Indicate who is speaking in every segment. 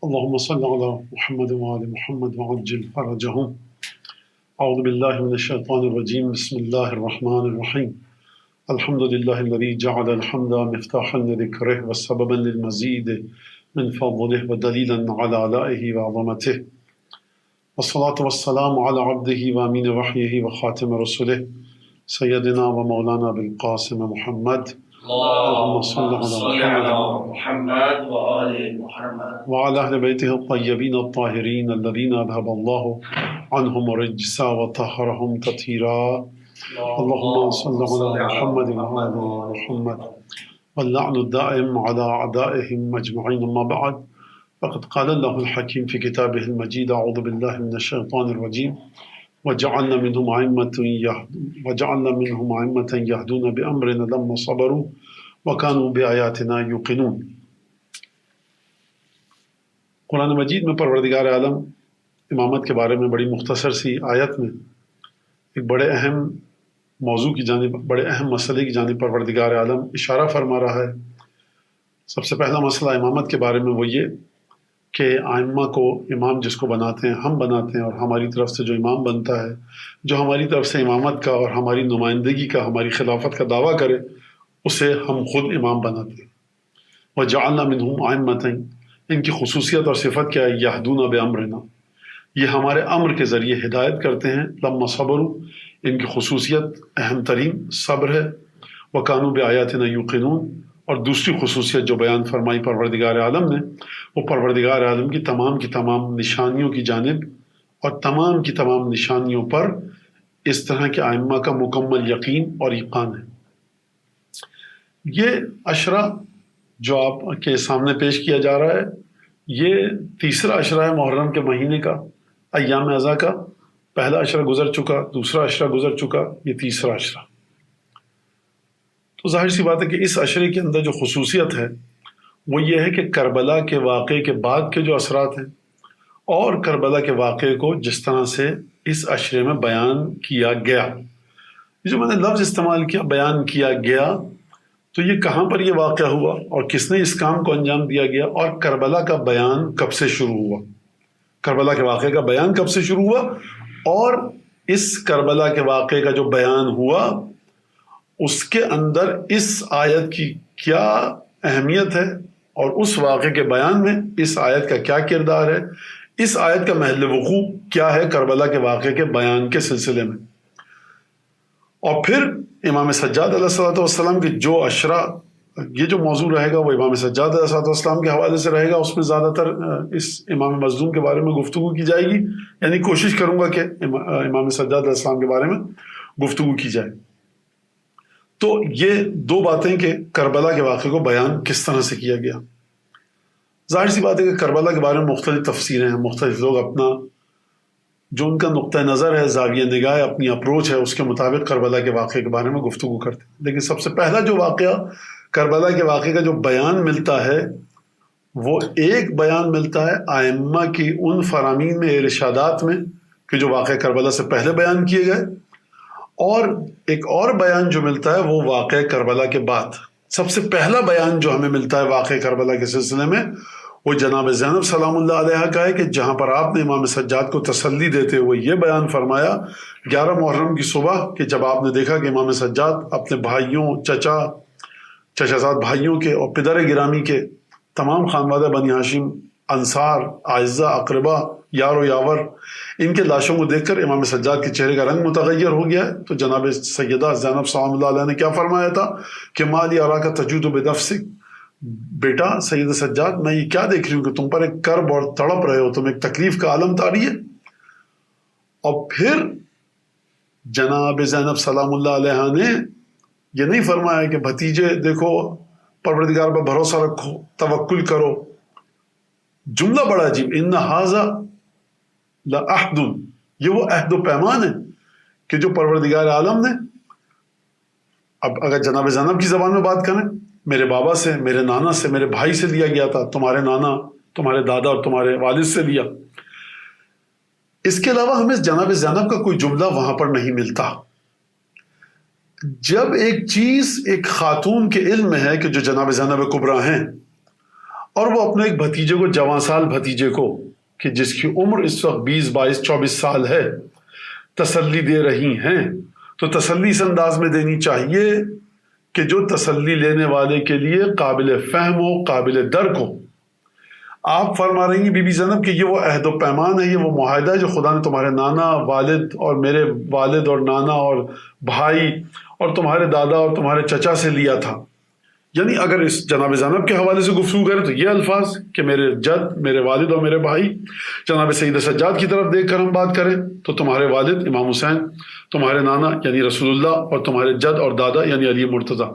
Speaker 1: اللهم صل على محمد وآل محمد وعجل فرجهم. أعوذ بالله من الشيطان الرجيم. بسم الله الرحمن الرحيم. الحمد لله الذي جعل الحمد مفتاحا لذكره وسببا للمزيد من فضله ودليلا على آلائه وعظمته، والصلاة والسلام على عبده وأمين وحيه وخاتم رسله سيدنا ومولانا بالقاسم محمد. اللهم صل على محمد وعلى أهل بيته الطيبين الطاهرين الذين أذهب الله عنهم الرجس وطهرهم تطهيرا. اللهم صل على محمد وعلى محمد واللعن الدائم على أعدائهم أجمعين. أما بعد، فقد قال الله الحكيم في كتابه المجيد: أعوذ بالله من الشيطان الرجيم وجعلنا منهم أئمة يهدون بأمرنا لما صبروا وكانوا بآياتنا يوقنون. قرآن مجید میں پروردگار عالم امامت کے بارے میں بڑی مختصر سی آیت میں ایک بڑے اہم موضوع کی جانب، بڑے اہم مسئلے کی جانب پروردگار عالم اشارہ فرما رہا ہے۔ سب سے پہلا مسئلہ امامت کے بارے میں وہ یہ کہ ائمہ کو، امام جس کو بناتے ہیں، ہم بناتے ہیں، اور ہماری طرف سے جو امام بنتا ہے، جو ہماری طرف سے امامت کا اور ہماری نمائندگی کا، ہماری خلافت کا دعویٰ کرے، اسے ہم خود امام بناتے ہیں۔ وَجَعَلْنَا مِنْهُمْ أَئِمَّةً، ان کی خصوصیت اور صفت کیا ہے؟ يَهْدُونَ بِأَمْرِنَا، یہ ہمارے امر کے ذریعے ہدایت کرتے ہیں۔ لَمَّا صَبَرُوا، ان کی خصوصیت اہم ترین صبر ہے۔ وَكَانُوا بِآيَاتِنَا يُوقِنُونَ، اور دوسری خصوصیت جو بیان فرمائی پروردگار عالم نے، وہ پروردگار عالم کی تمام نشانیوں کی جانب اور تمام کی تمام نشانیوں پر اس طرح کے ائمہ کا مکمل یقین اور ایقان ہے۔ یہ عشرہ جو آپ کے سامنے پیش کیا جا رہا ہے، یہ تیسرا عشرہ ہے محرم کے مہینے کا، ایام اعضاء کا۔ پہلا عشرہ گزر چکا، دوسرا عشرہ گزر چکا، یہ تیسرا عشرہ۔ تو ظاہر سی بات ہے کہ اس عشرے کے اندر جو خصوصیت ہے وہ یہ ہے کہ کربلا کے واقعے کے بعد کے جو اثرات ہیں اور کربلا کے واقعے کو جس طرح سے اس عشرے میں بیان کیا گیا، یہ جو میں نے لفظ استعمال کیا، بیان کیا گیا، تو یہ کہاں پر یہ واقعہ ہوا اور کس نے اس کام کو انجام دیا گیا، اور کربلا کا بیان کب سے شروع ہوا، کربلا کے واقعے کا بیان کب سے شروع ہوا، اور اس کربلا کے واقعے کا جو بیان ہوا اس کے اندر اس آیت کی کیا اہمیت ہے، اور اس واقعے کے بیان میں اس آیت کا کیا کردار ہے، اس آیت کا محل وقوع کیا ہے کربلا کے واقعے کے بیان کے سلسلے میں۔ اور پھر امام سجاد علیہ الصلوۃ والسلام کے جو عشرہ، یہ جو موضوع رہے گا وہ امام سجاد علیہ الصلوۃ والسلام کے حوالے سے رہے گا۔ اس میں زیادہ تر اس امام مظلوم کے بارے میں گفتگو کی جائے گی، یعنی کوشش کروں گا کہ امام سجاد علیہ السلام کے بارے میں گفتگو کی جائے۔ تو یہ دو باتیں کہ کربلا کے واقعے کو بیان کس طرح سے کیا گیا۔ ظاہر سی بات ہے کہ کربلا کے بارے میں مختلف تفسیریں ہیں، مختلف لوگ اپنا جو ان کا نقطہ نظر ہے، زاویہ نگاہ، اپنی اپروچ ہے، اس کے مطابق کربلا کے واقعے کے بارے میں گفتگو کرتے ہیں۔ لیکن سب سے پہلا جو واقعہ کربلا کے واقعے کا جو بیان ملتا ہے، وہ ایک بیان ملتا ہے ائمہ کی ان فرامین میں، ارشادات میں، کہ جو واقعہ کربلا سے پہلے بیان کیے گئے، اور ایک اور بیان جو ملتا ہے وہ واقعہ کربلا کے بعد۔ سب سے پہلا بیان جو ہمیں ملتا ہے واقعہ کربلا کے سلسلے میں، وہ جناب زینب سلام اللہ علیہ کا ہے، کہ جہاں پر آپ نے امام سجاد کو تسلی دیتے ہوئے یہ بیان فرمایا 11 محرم کی صبح، کہ جب آپ نے دیکھا کہ امام سجاد اپنے بھائیوں، چچا زاد بھائیوں کے اور پدر گرامی کے تمام خانوادہ بنی ہاشم، انصار، اعزہ، اقربا، یار و یاور، ان کے لاشوں کو دیکھ کر امام سجاد کے چہرے کا رنگ متغیر ہو گیا ہے، تو جناب سیدہ زینب سلام اللہ علیہ نے کیا فرمایا تھا کہ مالی اراک تجود بنفسک، بیٹا سید سجاد، میں یہ کیا دیکھ رہی ہوں کہ تم پر ایک کرب اور تڑپ رہے ہو، تم ایک تکلیف کا عالم طاری ہے۔ اور پھر جناب زینب سلام اللہ علیہ نے یہ نہیں فرمایا کہ بھتیجے دیکھو، پروردگار پر بھروسہ رکھو، توکل کرو۔ جملہ بڑا عجیب، ان ھذا لعہد، یہ وہ عہد و پیمان ہے کہ جو پروردگار عالم نے، اب اگر جناب زینب کی زبان میں بات کریں، میرے بابا سے، میرے نانا سے، میرے بھائی سے لیا گیا تھا، تمہارے نانا، تمہارے دادا اور تمہارے والد سے لیا۔ اس کے علاوہ ہمیں جناب زینب کا کوئی جملہ وہاں پر نہیں ملتا۔ جب ایک چیز ایک خاتون کے علم میں ہے کہ جو جناب زینب کبریٰ ہیں، اور وہ اپنے ایک بھتیجے کو، جوان سال بھتیجے کو، کہ جس کی عمر اس وقت 20 22 24 سال ہے، تسلی دے رہی ہیں، تو تسلی اس انداز میں دینی چاہیے کہ جو تسلی لینے والے کے لیے قابل فہم ہو، قابل درک ہو۔ آپ فرما رہی ہیں بی بی زینب کہ یہ وہ عہد و پیمان ہے، یہ وہ معاہدہ ہے جو خدا نے تمہارے نانا، والد اور میرے والد اور نانا اور بھائی اور تمہارے دادا اور تمہارے چچا سے لیا تھا۔ یعنی اگر اس جناب زینب کے حوالے سے گفتگو کریں تو یہ الفاظ کہ میرے جد، میرے والد اور میرے بھائی، جناب سید سجاد کی طرف دیکھ کر ہم بات کریں تو تمہارے والد امام حسین، تمہارے نانا یعنی رسول اللہ، اور تمہارے جد اور دادا یعنی علی مرتضیٰ۔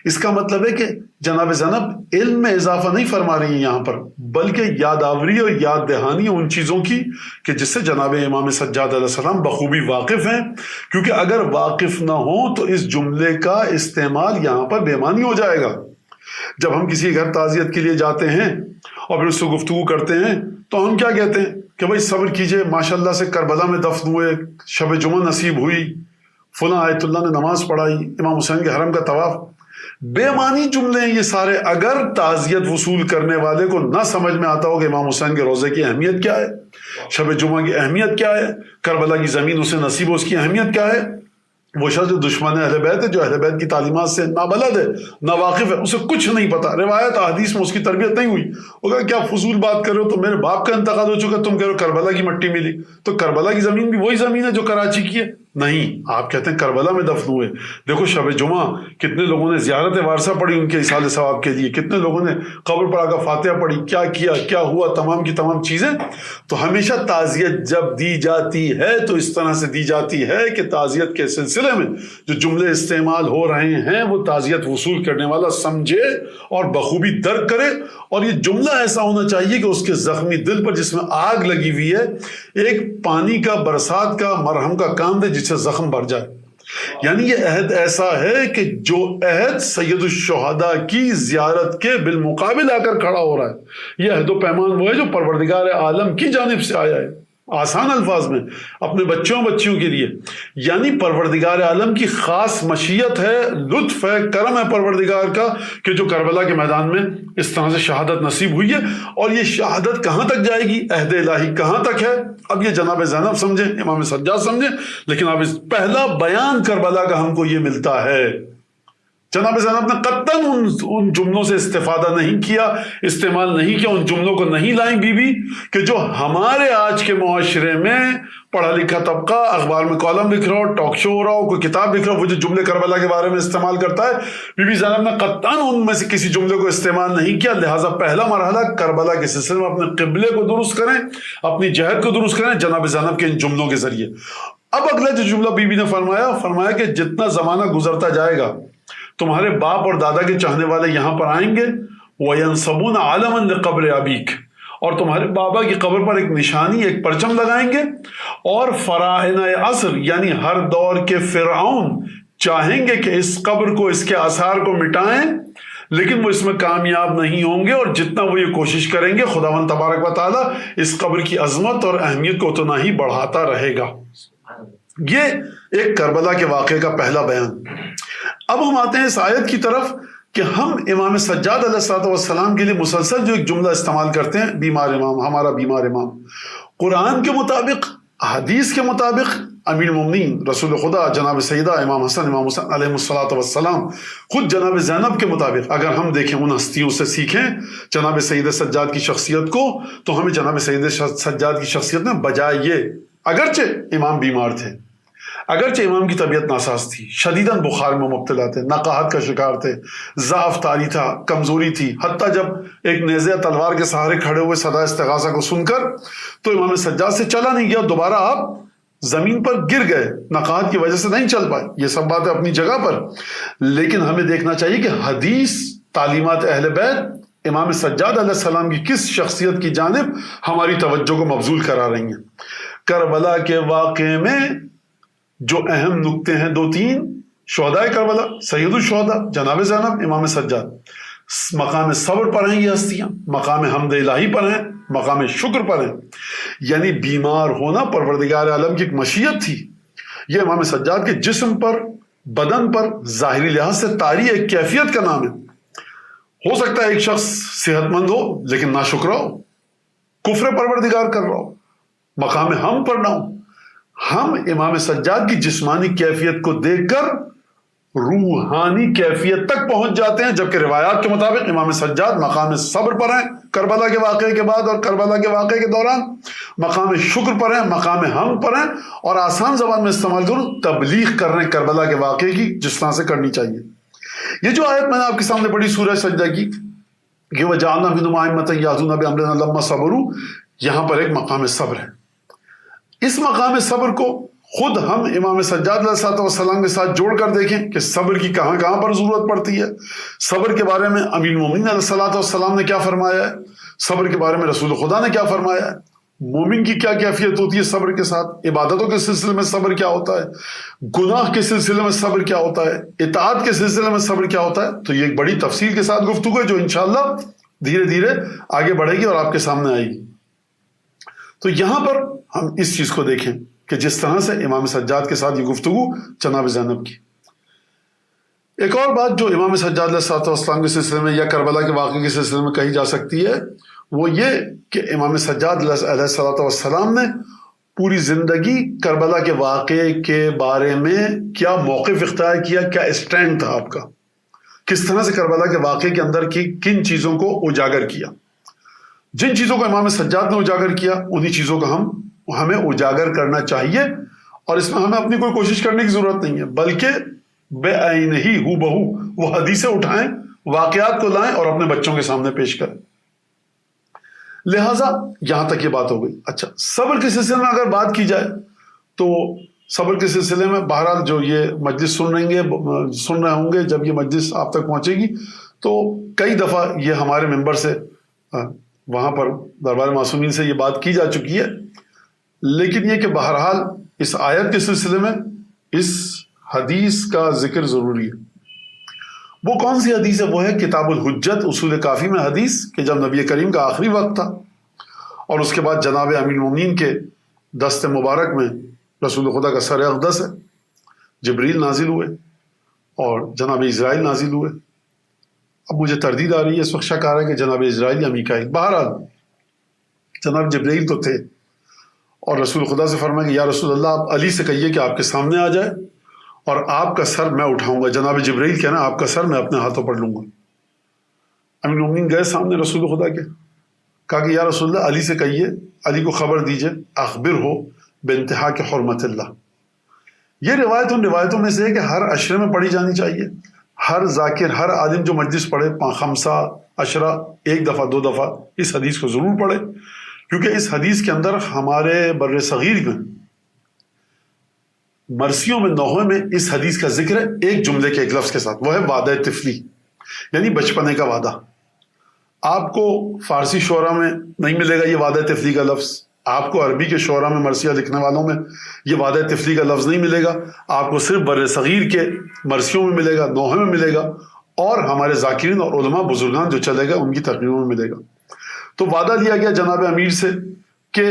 Speaker 1: اس کا مطلب ہے کہ جناب زینب علم میں اضافہ نہیں فرما رہی ہیں یہاں پر، بلکہ یادآوری اور یاد دہانی ان چیزوں کی کہ جس سے جناب امام سجاد علیہ السلام بخوبی واقف ہیں، کیونکہ اگر واقف نہ ہوں تو اس جملے کا استعمال یہاں پر بے معنی ہو جائے گا۔ جب ہم کسی گھر تعزیت کے لیے جاتے ہیں اور پھر اس سے گفتگو کرتے ہیں تو ہم کیا کہتے ہیں کہ بھائی صبر کیجئے، ماشاءاللہ سے کربلا میں دفن ہوئے، شب جمعہ نصیب ہوئی، فلاں آیت اللہ نے نماز پڑھائی، امام حسین کے حرم کا طواف۔ بے معنی جملے ہیں یہ سارے۔ اگر تعزیت وصول کرنے والے کو نہ سمجھ میں آتا ہو کہ امام حسین کے روزے کی اہمیت کیا ہے، شب جمعہ کی اہمیت کیا ہے، کربلا کی زمین اسے نصیب ہو اس کی اہمیت کیا ہے، وہ شخص جو دشمن اہل بیت ہے، جو اہل بیت کی تعلیمات سے نابلد ہے، ناواقف ہے، اسے کچھ نہیں پتا، روایت احادیث میں اس کی تربیت نہیں ہوئی، وہ کہا کیا فضول بات کر رہے ہو، تو میرے باپ کا انتقال ہو چکا، تم کہہ رہے ہو کربلا کی مٹی ملی، تو کربلا کی زمین بھی وہی زمین ہے جو کراچی کی ہے؟ نہیں، آپ کہتے ہیں کربلا میں دفن ہوئے۔ دیکھو شب جمعہ کتنے لوگوں نے زیارت وارثہ پڑھی ان کے ایصال ثواب کے لیے، کتنے لوگوں نے قبر پر آ کر فاتحہ پڑھی، کیا کیا، کیا ہوا، تمام کی تمام چیزیں۔ تو ہمیشہ تعزیت جب دی جاتی ہے تو اس طرح سے دی جاتی ہے کہ تعزیت کے سلسلے میں جو جملے استعمال ہو رہے ہیں وہ تعزیت وصول کرنے والا سمجھے اور بخوبی درک کرے، اور یہ جملہ ایسا ہونا چاہیے کہ اس کے زخمی دل پر جس میں آگ لگی ہوئی ہے ایک پانی کا، برسات کا، مرہم کا کام دے جس سے زخم بھر جائے۔ یعنی یہ عہد ایسا ہے کہ جو عہد سید الشہداء کی زیارت کے بالمقابل آ کر کھڑا ہو رہا ہے، یہ عہد و پیمان وہ ہے جو پروردگار عالم کی جانب سے آیا ہے، آسان الفاظ میں اپنے بچوں بچیوں کے لیے۔ یعنی پروردگار عالم کی خاص مشیت ہے، لطف ہے، کرم ہے پروردگار کا کہ جو کربلا کے میدان میں اس طرح سے شہادت نصیب ہوئی ہے۔ اور یہ شہادت کہاں تک جائے گی، عہد الہی کہاں تک ہے، اب یہ جناب زینب سمجھیں، امام سجاد سمجھیں، لیکن اب اس پہلا بیان کربلا کا ہم کو یہ ملتا ہے۔ جناب زینب نے قطعاً ان جملوں سے استفادہ نہیں کیا، استعمال نہیں کیا، ان جملوں کو نہیں لائیں بی بی کہ جو ہمارے آج کے معاشرے میں پڑھا لکھا طبقہ اخبار میں کالم لکھ رہا ہو، ٹاک شو ہو رہا ہو، کوئی کتاب لکھ رہا ہو، وہ جو جملے کربلا کے بارے میں استعمال کرتا ہے، بی بی زینب نے قطعاً ان میں سے کسی جملے کو استعمال نہیں کیا۔ لہٰذا پہلا مرحلہ کربلا کے سلسلے میں اپنے قبلے کو درست کریں، اپنی جہت کو درست کریں جناب زینب کے ان جملوں کے ذریعے۔ اب اگلا جو جملہ بی بی نے فرمایا کہ جتنا زمانہ گزرتا جائے گا تمہارے باپ اور دادا کے چاہنے والے یہاں پر آئیں گے، وَيَنْصَبُونَ عَلَمًا لِقَبْرِ أَبِيكَ، اور تمہارے بابا کی قبر پر ایک نشانی، ایک پرچم لگائیں گے، اور فراعنہ عصر یعنی ہر دور کے فرعون چاہیں گے کہ اس قبر کو، اس کے آثار کو مٹائیں، لیکن وہ اس میں کامیاب نہیں ہوں گے، اور جتنا وہ یہ کوشش کریں گے خداوند تبارک و تعالیٰ اس قبر کی عظمت اور اہمیت کو اتنا ہی بڑھاتا رہے گا۔ یہ ایک کربلا کے واقعے کا پہلا بیان۔ اب ہم آتے ہیں اس آیت کی طرف کہ ہم امام سجاد علیہ السلام کے لیے مسلسل جو ایک جملہ استعمال کرتے ہیں، بیمار امام، ہمارا بیمار امام، قرآن کے مطابق، حدیث کے مطابق، امیر المومنین رسول خدا جناب سیدہ امام حسن امام حسین علیہ السلام، خود جناب زینب کے مطابق اگر ہم دیکھیں، ان ہستیوں سے سیکھیں جناب سید سجاد کی شخصیت کو، تو ہمیں جناب سید سجاد کی شخصیت میں بجائے یہ، اگرچہ امام بیمار تھے، اگرچہ امام کی طبیعت ناساز تھی، شدیداً بخار میں مبتلا تھے، نقاہت کا شکار تھے، ضعف طاری تھا، کمزوری تھی، حتیٰ جب ایک نیزے تلوار کے سہارے کھڑے ہوئے صدا استغاثہ کو سن کر تو امام سجاد سے چلا نہیں گیا، دوبارہ آپ زمین پر گر گئے، نقاہت کی وجہ سے نہیں چل پائے۔ یہ سب باتیں اپنی جگہ پر، لیکن ہمیں دیکھنا چاہیے کہ حدیث، تعلیمات اہل بیت امام سجاد علیہ السلام کی کس شخصیت کی جانب ہماری توجہ کو مبذول کرا رہی ہیں۔ کربلا کے واقعے میں جو اہم نکتے ہیں، 2-3، شہدائے کربلا، سید الشہداء جناب زینب، امام سجاد، مقام صبر پر ہیں یہ ہستیاں، مقام حمد الہی پر ہیں، مقام شکر پر ہیں۔ یعنی بیمار ہونا پروردگار عالم کی ایک مشیت تھی، یہ امام سجاد کے جسم پر، بدن پر ظاہری لحاظ سے طاری ایک کیفیت کا نام ہے۔ ہو سکتا ہے ایک شخص صحت مند ہو لیکن ناشکرا ہو، کفر پروردگار کر رہا ہو، مقام ہم پر نہ ہو۔ ہم امام سجاد کی جسمانی کیفیت کو دیکھ کر روحانی کیفیت تک پہنچ جاتے ہیں، جبکہ روایات کے مطابق امام سجاد مقام صبر پر ہیں کربلا کے واقعے کے بعد، اور کربلا کے واقعے کے دوران مقام شکر پر ہیں، مقام ہم پر ہیں، اور آسان زبان میں استعمال کروں تبلیغ کر رہے ہیں کربلا کے واقعے کی، جس طرح سے کرنی چاہیے۔ یہ جو آیت میں نے آپ کے سامنے پڑھی سورہ سجدہ کی کہ وَجَعَلْنَا مِنْهُمْ أَئِمَّةً يَهْدُونَ بِأَمْرِنَا لَمَّا صَبَرُوا، یہاں پر ایک مقام صبر ہے۔ اس مقام صبر کو خود ہم امام سجاد علیہ السلام کے ساتھ جوڑ کر دیکھیں کہ صبر کی کہاں کہاں پر ضرورت پڑتی ہے۔ صبر کے بارے میں امیر المومنین علیہ السلام نے کیا فرمایا ہے، صبر کے بارے میں رسول خدا نے کیا فرمایا ہے، مومن کی کیا کیفیت ہوتی ہے صبر کے ساتھ، عبادتوں کے سلسلے میں صبر کیا ہوتا ہے، گناہ کے سلسلے میں صبر کیا ہوتا ہے، اطاعت کے سلسلے میں صبر کیا ہوتا ہے۔ تو یہ ایک بڑی تفصیل کے ساتھ گفتگو ہے جو انشاءاللہ دھیرے دھیرے آگے بڑھے گی اور آپ کے سامنے آئے گی۔ تو یہاں پر ہم اس چیز کو دیکھیں کہ جس طرح سے امام سجاد کے ساتھ یہ گفتگو جناب زینب کی۔ ایک اور بات جو امام سجاد علیہ السلام کے سلسلے میں یا کربلا کے واقعے کے سلسلے میں کہی جا سکتی ہے، وہ یہ کہ امام سجاد علیہ السلام نے پوری زندگی کربلا کے واقعے کے بارے میں کیا موقف اختیار کیا، کیا اسٹینڈ تھا آپ کا، کس طرح سے کربلا کے واقعے کے اندر کی کن چیزوں کو اجاگر کیا۔ جن چیزوں کو امام سجاد نے اجاگر کیا انہی چیزوں کو ہمیں اجاگر کرنا چاہیے، اور اس میں ہمیں اپنی کوئی کوشش کرنے کی ضرورت نہیں ہے، بلکہ بے عین ہی ہو بہو وہ حدیثیں اٹھائیں، واقعات کو لائیں اور اپنے بچوں کے سامنے پیش کریں۔ لہٰذا یہاں تک یہ بات ہو گئی۔ اچھا، صبر کے سلسلے میں اگر بات کی جائے تو صبر کے سلسلے میں بہرحال جو یہ مجلس سن رہے ہوں گے، جب یہ مجلس آپ تک پہنچے گی تو کئی دفعہ یہ ہمارے ممبر سے وہاں پر دربار معصومین سے یہ بات کی جا چکی ہے، لیکن یہ کہ بہرحال اس آیت کے سلسلے میں اس حدیث کا ذکر ضروری ہے۔ وہ کون سی حدیث ہے؟ وہ ہے کتاب الحجت اصول کافی میں حدیث کہ جب نبی کریم کا آخری وقت تھا اور اس کے بعد جناب امیر المومنین کے دست مبارک میں رسول خدا کا سر اقدس ہے، جبریل نازل ہوئے اور جناب اسرائیل نازل ہوئے۔ اب مجھے تردید آ رہی ہے، اس وقت شک آ رہا ہے کہ جناب اسرائیل یا میکائیل، بہرحال جناب جبریل تو تھے، اور رسول خدا سے فرمایا کہ یا رسول اللہ آپ علی سے کہیے کہ آپ کے سامنے آ جائے اور آپ کا سر میں اٹھاؤں گا۔ جناب جبریل کہنا آپ کا سر میں اپنے ہاتھوں پر لوں گا۔ امیر المومنین گئے سامنے رسول خدا کے، کہا کہ یا رسول اللہ علی سے کہیے، علی کو خبر دیجئے، اخبر ہو بانتہا کے حرمت اللہ۔ یہ روایت ان روایتوں میں سے ہے کہ ہر عشرے میں پڑھی جانی چاہیے۔ ہر ذاکر، ہر عالم جو مجلس پڑھے، 5 عشرہ، 1 دفعہ 2 دفعہ اس حدیث کو ضرور پڑھے، کیونکہ اس حدیث کے اندر ہمارے بر صغیر میں مرثیوں میں 9 میں اس حدیث کا ذکر ہے ایک جملے کے ایک لفظ کے ساتھ، وہ ہے وعدہ طفلی، یعنی بچپنے کا وعدہ۔ آپ کو فارسی شعراء میں نہیں ملے گا یہ وعدہ طفلی کا لفظ، آپ کو عربی کے شعراء میں مرثیہ لکھنے والوں میں یہ وعدہ طفلی کا لفظ نہیں ملے گا، آپ کو صرف بر صغیر کے مرثیوں میں ملے گا، 9 میں ملے گا، اور ہمارے ذاکرین اور علماء بزرگان جو چلے گا ان کی تقریروں میں ملے گا۔ تو وعدہ لیا گیا جناب امیر سے کہ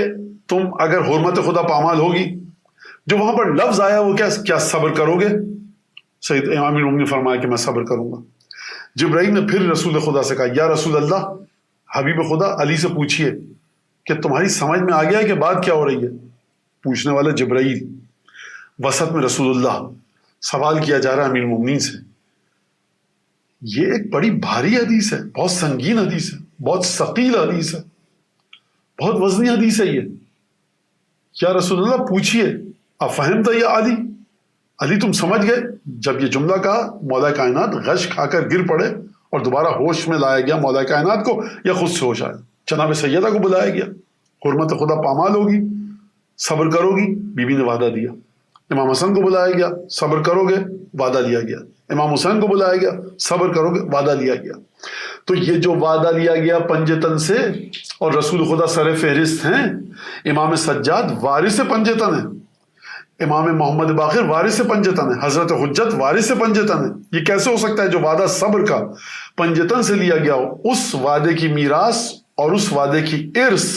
Speaker 1: تم اگر حرمت خدا پامال ہوگی، جو وہاں پر لفظ آیا وہ کیا صبر کرو گے؟ سید امام المومنین نے فرمایا کہ میں صبر کروں گا۔ جبرائیل نے پھر رسول خدا سے کہا یا رسول اللہ، حبیب خدا علی سے پوچھئے کہ تمہاری سمجھ میں آ گیا ہے کہ بات کیا ہو رہی ہے؟ پوچھنے والا جبرائیل، وسط میں رسول اللہ، سوال کیا جا رہا ہے امیر المومنین سے۔ یہ ایک بڑی بھاری حدیث ہے، بہت سنگین حدیث ہے، بہت ثقیل حدیث ہے، بہت وزنی حدیث ہے یہ۔ یا رسول اللہ پوچھئے افہمت یا علی، علی تم سمجھ گئے؟ جب یہ جملہ کہا مولا کائنات غش کھا کر گر پڑے اور دوبارہ ہوش میں لایا گیا مولا کائنات کو، یا خود سے ہوش آیا؟ جناب سیدہ کو بلایا گیا، حرمت خدا پامال ہوگی، صبر کرو گی، بی بی نے وعدہ دیا۔ امام حسن کو بلایا گیا، صبر کرو گے، وعدہ لیا گیا۔ امام حسین کو بلایا گیا، صبر کرو گے، وعدہ لیا گیا۔ تو یہ جو وعدہ لیا گیا پنجتن سے، اور رسول خدا سر فہرست ہیں، امام سجاد وارث پنجتن ہیں، امام محمد باقر وارث پنجتن ہے، حضرت حجت وارث پنجتن ہے۔ یہ کیسے ہو سکتا ہے جو وعدہ صبر کا پنجتن سے لیا گیا ہو، اس وعدے کی میراث اور اس وعدے کی ارث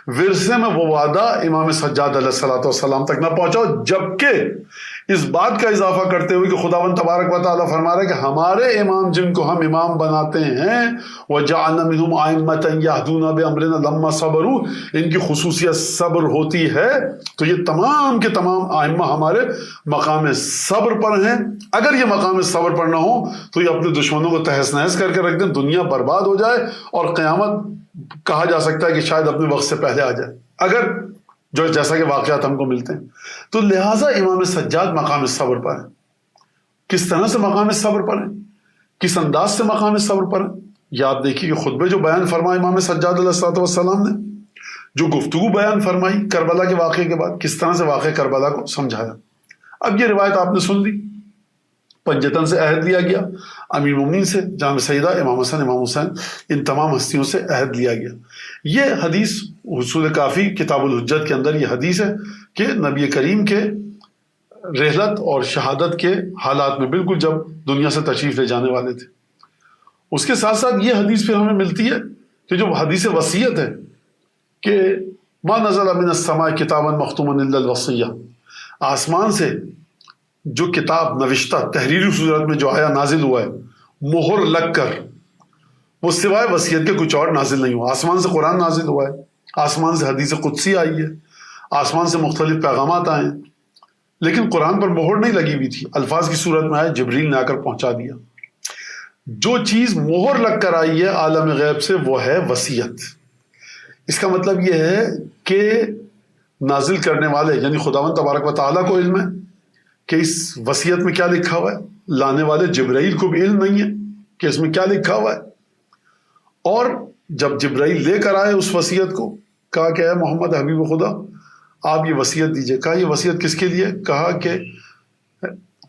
Speaker 1: ورثے میں وہ وعدہ امام سجاد علیہ السلام تک نہ پہنچا ہو، جبکہ اس بات کا اضافہ کرتے ہوئے کہ خداوند تبارک و تعالیٰ فرما رہا ہے کہ ہمارے امام جن کو ہم امام بناتے ہیں وَجَعَلْنَا مِنْهُمْ أَئِمَّةً يَهْدُونَ بِأَمْرِنَا لَمَّا صَبَرُوا، ان کی خصوصیت صبر ہوتی ہے، تو یہ تمام کے تمام ائمہ ہمارے مقام صبر پر ہیں۔ اگر یہ مقام صبر پر نہ ہو تو یہ اپنے دشمنوں کو تہس نہس کر کے رکھ دیں، دنیا برباد ہو جائے اور قیامت کہا جا سکتا ہے کہ شاید اپنے وقت سے پہلے آ جائے، اگر جو جیسا کہ واقعات ہم کو ملتے ہیں۔ تو لہٰذا امام سجاد مقام صبر پر ہیں۔ کس طرح سے مقام صبر پر ہیں، کس انداز سے مقام صبر پر ہیں، یہ آپ دیکھیے کہ خطبے جو بیان فرمائے امام سجاد علیہ الصلوۃ والسلام نے، جو گفتگو بیان فرمائی کربلا کے واقعے کے بعد، کس طرح سے واقعہ کربلا کو سمجھایا۔ اب یہ روایت آپ نے سن لی، پنجتن سے عہد لیا گیا، امیر المومنین سے، جامع سیدہ، امام حسن، امام حسین، ان تمام ہستیوں سے عہد لیا گیا۔ یہ حدیث حصول کافی کتاب الحجت کے اندر یہ حدیث ہے کہ نبی کریم کے رحلت اور شہادت کے حالات میں بالکل جب دنیا سے تشریف لے جانے والے تھے۔ اس کے ساتھ ساتھ یہ حدیث پھر ہمیں ملتی ہے کہ جو حدیث وصیت ہے کہ ما نزل من السماء کتابا مختوما الا الوصیہ، آسمان سے جو کتاب نوشتہ تحریری صورت میں جو آیا نازل ہوا ہے مہر لگ کر، وہ سوائے وصیت کے کچھ اور نازل نہیں ہوا۔ آسمان سے قرآن نازل ہوا ہے، آسمان سے حدیث قدسی آئی ہے، آسمان سے مختلف پیغامات آئے ہیں، لیکن قرآن پر مہر نہیں لگی ہوئی تھی، الفاظ کی صورت میں آئے، جبریل نے آ کر پہنچا دیا۔ جو چیز مہر لگ کر آئی ہے عالم غیب سے وہ ہے وصیت۔ اس کا مطلب یہ ہے کہ نازل کرنے والے یعنی خداوند تبارک و تعالیٰ کو علم ہے کہ اس وصیت میں کیا لکھا ہوا ہے، لانے والے جبرائیل کو بھی علم نہیں ہے کہ اس میں کیا لکھا ہوا ہے۔ اور جب جبرائیل لے کر آئے اس وصیت کو، کہا کہ اے محمد حبیب خدا آپ یہ وصیت دیجئے۔ کہا یہ وصیت کس کے لیے؟ کہا کہ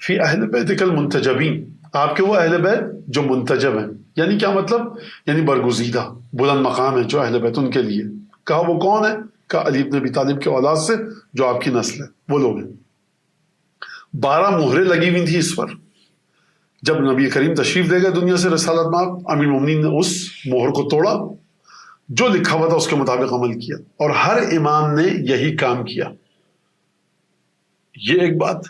Speaker 1: فی اہل بیتک المنتجبین، آپ کے وہ اہل بیت جو منتجب ہیں۔ یعنی کیا مطلب؟ یعنی برگزیدہ بلند مقام ہے جو اہل بیت، ان کے لیے۔ کہا وہ کون ہے؟ کہا علی بن ابی طالب کے اولاد سے جو آپ کی نسل ہے وہ لوگ ہیں۔ 12 مہریں لگی ہوئی تھی اس پر۔ جب نبی کریم تشریف لے گئے دنیا سے رسالت میں، امیر المومنین نے اس مہر کو توڑا، جو لکھا ہوا تھا اس کے مطابق عمل کیا، اور ہر امام نے یہی کام کیا۔ یہ ایک بات،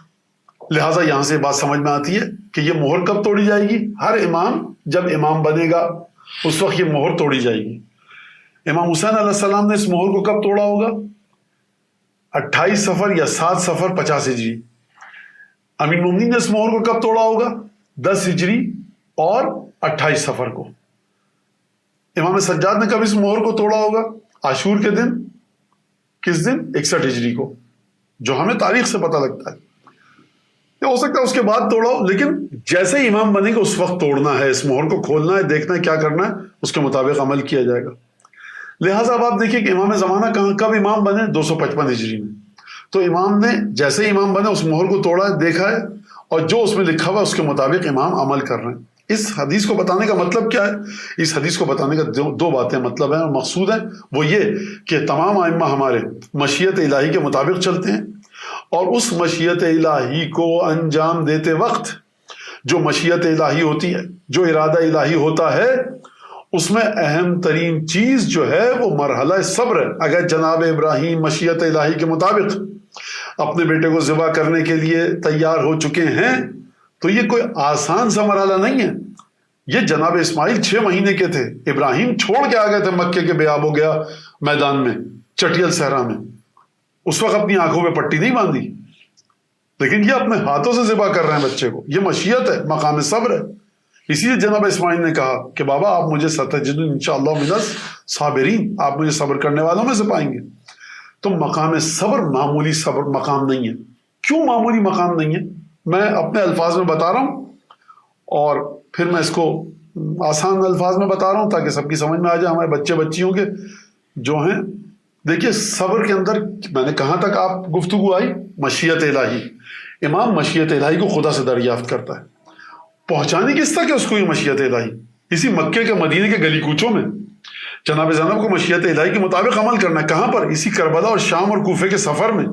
Speaker 1: لہٰذا یہاں سے بات سمجھ میں آتی ہے کہ یہ مہر کب توڑی جائے گی؟ ہر امام جب امام بنے گا اس وقت یہ مہر توڑی جائے گی۔ امام حسین علیہ السلام نے اس مہر کو کب توڑا ہوگا؟ 28 صفر یا 7 صفر 50 ہجری۔ امیر المومنین نے اس مہر کو کب توڑا ہوگا؟ 10 ہجری اور 28 صفر کو۔ امام سجاد نے کب اس مہر کو توڑا ہوگا؟ عاشور کے دن۔ کس دن؟ 61 ہجری کو، جو ہمیں تاریخ سے پتہ لگتا ہے۔ یہ ہو سکتا ہے اس کے بعد توڑا ہو، لیکن جیسے ہی امام بنے گا اس وقت توڑنا ہے، اس مہر کو کھولنا ہے، دیکھنا ہے کیا کرنا ہے، اس کے مطابق عمل کیا جائے گا۔ لہٰذا اب آپ دیکھیے کہ امام زمانہ کب امام بنے؟ 255 ہجری میں۔ تو امام نے جیسے ہی امام بنے اس مہر کو توڑا ہے، دیکھا ہے، اور جو اس میں لکھا ہوا اس کے مطابق امام عمل کر رہے ہیں۔ اس حدیث کو بتانے کا مطلب کیا ہے؟ اس حدیث کو بتانے کا دو باتیں مطلب ہیں اور مقصود ہیں، وہ یہ کہ تمام ائمہ ہمارے مشیت الہی کے مطابق چلتے ہیں، اور اس مشیت الہی کو انجام دیتے وقت جو مشیت الہی ہوتی ہے، جو ارادہ الہی ہوتا ہے، اس میں اہم ترین چیز جو ہے وہ مرحلہ صبر ہے۔ اگر جناب ابراہیم مشیت الہی کے مطابق اپنے بیٹے کو ذبح کرنے کے لیے تیار ہو چکے ہیں تو یہ کوئی آسان سا مرحلہ نہیں ہے۔ یہ جناب اسماعیل 6 مہینے کے تھے، ابراہیم چھوڑ کے آ گئے تھے مکے کے بیاب ہو گیا میدان میں، چٹیل صحرا میں، اس وقت اپنی آنکھوں پہ پٹی نہیں باندھی، لیکن یہ اپنے ہاتھوں سے ذبح کر رہے ہیں بچے کو۔ یہ مشیت ہے، مقام صبر ہے۔ اسی لیے جناب اسماعیل نے کہا کہ بابا آپ مجھے ستجدون انشاءاللہ من الصابرین، آپ مجھے صبر کرنے والوں میں سے پائیں گے۔ تو مقام صبر معمولی صبر مقام نہیں ہے۔ کیوں معمولی مقام نہیں ہے؟ میں اپنے الفاظ میں بتا رہا ہوں، اور پھر میں اس کو آسان الفاظ میں بتا رہا ہوں تاکہ سب کی سمجھ میں آ جائے، ہمارے بچے بچیوں کے جو ہیں۔ دیکھیے صبر کے اندر میں نے کہاں تک آپ گفتگو آئی؟ مشیت الہی۔ امام مشیت الہی کو خدا سے دریافت کرتا ہے، پہنچانی کس تک ہے اس کو یہ مشیت الہی؟ اسی مکے کے مدینے کے گلی کوچوں میں جناب زینب کو مشیت الہی کے مطابق عمل کرنا ہے۔ کہاں پر؟ اسی کربلا اور شام اور کوفے کے سفر میں۔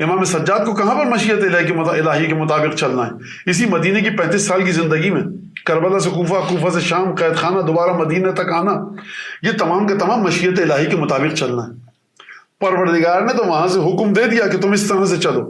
Speaker 1: امام سجاد کو کہاں پر مشیت الہی کے مطابق چلنا ہے؟ اسی مدینے کی 35 سال کی زندگی میں، کربلا سے کوفہ، کوفہ سے شام، قید خانہ، دوبارہ مدینہ تک آنا، یہ تمام کے تمام مشیت الہی کے مطابق چلنا ہے۔ پروردگار نے تو وہاں سے حکم دے دیا کہ تم اس طرح سے چلو،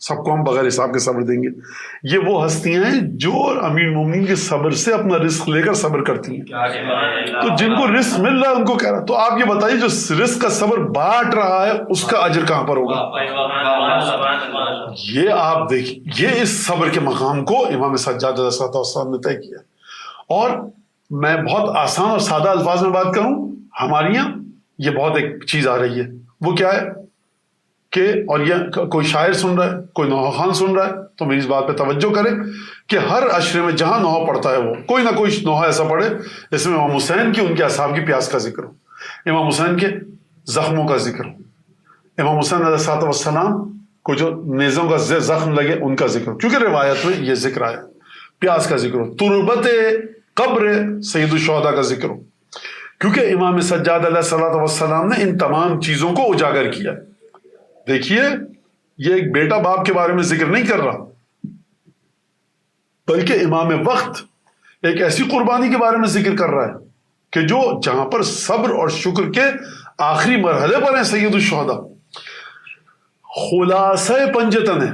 Speaker 1: سب کو ہم بغیر حساب کے صبر دیں گے. یہ وہ ہستیاں ہیں جو امیر المومنین کے صبر سے اپنا رزق لے کر صبر کرتی ہیں. تو جن کو رزق مل رہا ہے ان کو کہہ رہا. تو آپ یہ بتائیے جو رزق کا صبر بانٹ رہا ہے اس کا اجر کہاں پر ہوگا؟ یہ آپ دیکھیں, یہ اس صبر کے مقام کو امام سجاد علیہ السلام نے طے کیا. اور میں بہت آسان اور سادہ الفاظ میں بات کروں, ہمارے یہاں یہ بہت ایک چیز آ رہی ہے, وہ کیا ہے کہ, اور یہ کوئی شاعر سن رہا ہے, کوئی نوحہ خوان سن رہا ہے تو میری اس بات پہ توجہ کرے کہ ہر عشرے میں جہاں نوحہ پڑھتا ہے وہ کوئی نہ کوئی نوحہ ایسا پڑھے جس میں امام حسین کی, ان کے اصحاب کی پیاس کا ذکر ہو, امام حسین کے زخموں کا ذکر ہو, امام حسین علیہ السلام کو جو نیزوں کا زخم لگے ان کا ذکر ہو, کیونکہ روایت میں یہ ذکر آیا, پیاس کا ذکر ہو, تربت قبر سید الشہداء کا ذکر ہو, کیونکہ امام سجاد علیہ السلام نے ان تمام چیزوں کو اجاگر کیا. دیکھیے یہ ایک بیٹا باپ کے بارے میں ذکر نہیں کر رہا, بلکہ امام وقت ایک ایسی قربانی کے بارے میں ذکر کر رہا ہے کہ جو جہاں پر صبر اور شکر کے آخری مرحلے پر ہیں سید الشہداء. خلاصہ پنجتن ہے.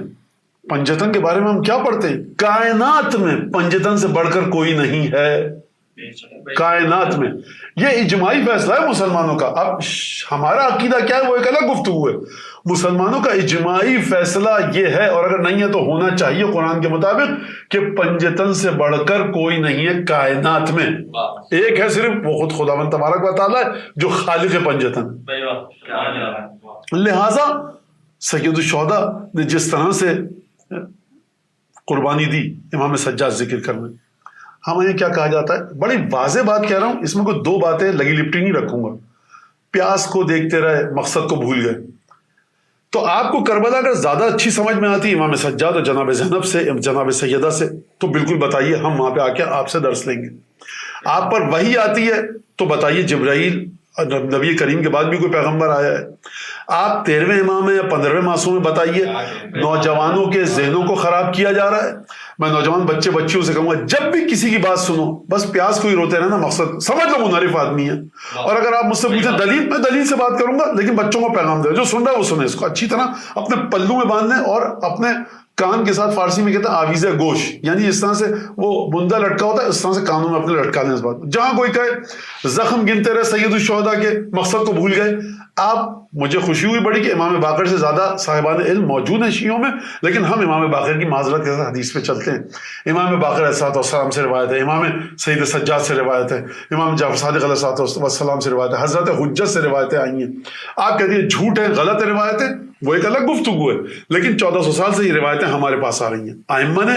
Speaker 1: پنجتن کے بارے میں ہم کیا پڑھتے ہیں؟ کائنات میں پنجتن سے بڑھ کر کوئی نہیں ہے. کائنات میں یہ اجماعی فیصلہ ہے مسلمانوں کا. اب ہمارا عقیدہ کیا ہے وہ ایک الگ گفتگو ہے. مسلمانوں کا اجماعی فیصلہ یہ ہے, اور اگر نہیں ہے تو ہونا چاہیے قرآن کے مطابق, کہ پنجتن سے بڑھ کر کوئی نہیں ہے کائنات میں. ایک ہے صرف, وہ خود خداوند تبارک و تعالیٰ ہے جو خالق پنجتن. لہذا سید الشہداء نے جس طرح سے قربانی دی امام سجاد ذکر کرنے, ہمیں کیا کہا جاتا ہے؟ بڑی واضح بات کہہ رہا ہوں, اس میں کوئی دو باتیں لگی لپٹی نہیں رکھوں گا. پیاس کو دیکھتے رہے, مقصد کو بھول گئے. تو آپ کو کربلا اگر زیادہ اچھی سمجھ میں آتی امام سجاد اور جناب زینب سے, جناب سیدہ سے, تو بالکل بتائیے, ہم وہاں پہ آ کے آپ سے درس لیں گے. آپ پر وحی آتی ہے تو بتائیے جبرائیل, نبی کریم کے بعد بھی کوئی پیغمبر آیا ہے. آپ 13ویں امام ہیں یا 15ویں معصوم ہیں, بتائیے. نوجوانوں کے ذہنوں کو خراب کیا جا رہا ہے. میں نوجوان بچے بچیوں سے کہوں گا, جب بھی کسی کی بات سنو بس پیاس کو ہی روتے رہنا, مقصد سمجھ لو منحرف آدمی ہے. اور اگر آپ مجھ سے پوچھیں دلیل, میں دلیل سے بات کروں گا, لیکن بچوں کو پیغام دے, جو سن رہا ہے وہ سنے, اس کو اچھی طرح اپنے پلو میں باندھ لیں, اور اپنے کان کے ساتھ فارسی میں کہتے ہیں آویز گوش, یعنی اس طرح سے وہ بندہ لٹکا ہوتا ہے, اس طرح سے کانوں میں اپنے لٹکا لیں اس بات. جہاں کوئی کہے زخم گنتے رہے سید الشہداء کے, مقصد کو بھول گئے. آپ, مجھے خوشی ہوئی بڑی کہ امام باقر سے زیادہ صاحبان علم موجود ہیں شیعوں میں, لیکن ہم امام باقر کی معذرت کے ساتھ حدیث پہ چلتے ہیں. امام باقر علیہ السلام سے روایت ہے, امام سید سجاد سے روایت ہے, امام جعفر صادق علیہ السلام سے روایت ہے, حضرت حجت سے روایتیں آئی ہیں. آپ کہتے ہیں جھوٹ ہے, غلط ہے روایتیں, وہ ایک الگ گفتگو ہے, لیکن 1400 سال سے یہ روایتیں ہمارے پاس آ رہی ہیں. ائمہ نے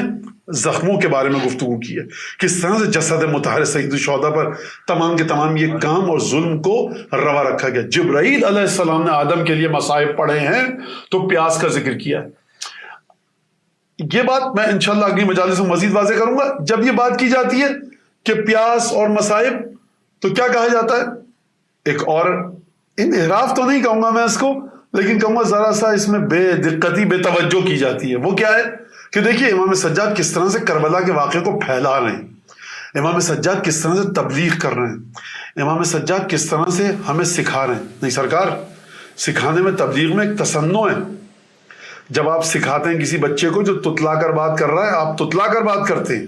Speaker 1: زخموں کے بارے میں گفتگو کی ہے, کس طرح سے جسد مطہر سید الشہداء پر تمام کے تمام یہ کام اور ظلم کو روا رکھا گیا. جبرائیل علیہ السلام نے آدم کے لیے مصائب پڑھے ہیں تو پیاس کا ذکر کیا ہے. یہ بات میں انشاءاللہ اگلی مجالس میں مزید واضح کروں گا. جب یہ بات کی جاتی ہے کہ پیاس اور مصائب, تو کیا کہا جاتا ہے؟ ایک اور انحراف تو نہیں کہوں گا میں اس کو, لیکن کہوں گا ذرا سا اس میں بے دقتی, بے توجہ کی جاتی ہے. وہ کیا ہے کہ دیکھیے امام سجاد کس طرح سے کربلا کے واقعے کو پھیلا رہے ہیں, امام سجاد کس طرح سے تبلیغ کر رہے ہیں, امام سجاد کس طرح سے ہمیں سکھا رہے ہیں. نہیں سرکار, سکھانے میں تبلیغ میں ایک تسنع ہے. جب آپ سکھاتے ہیں کسی بچے کو جو تتلا کر بات کر رہا ہے, آپ تتلا کر بات کرتے ہیں.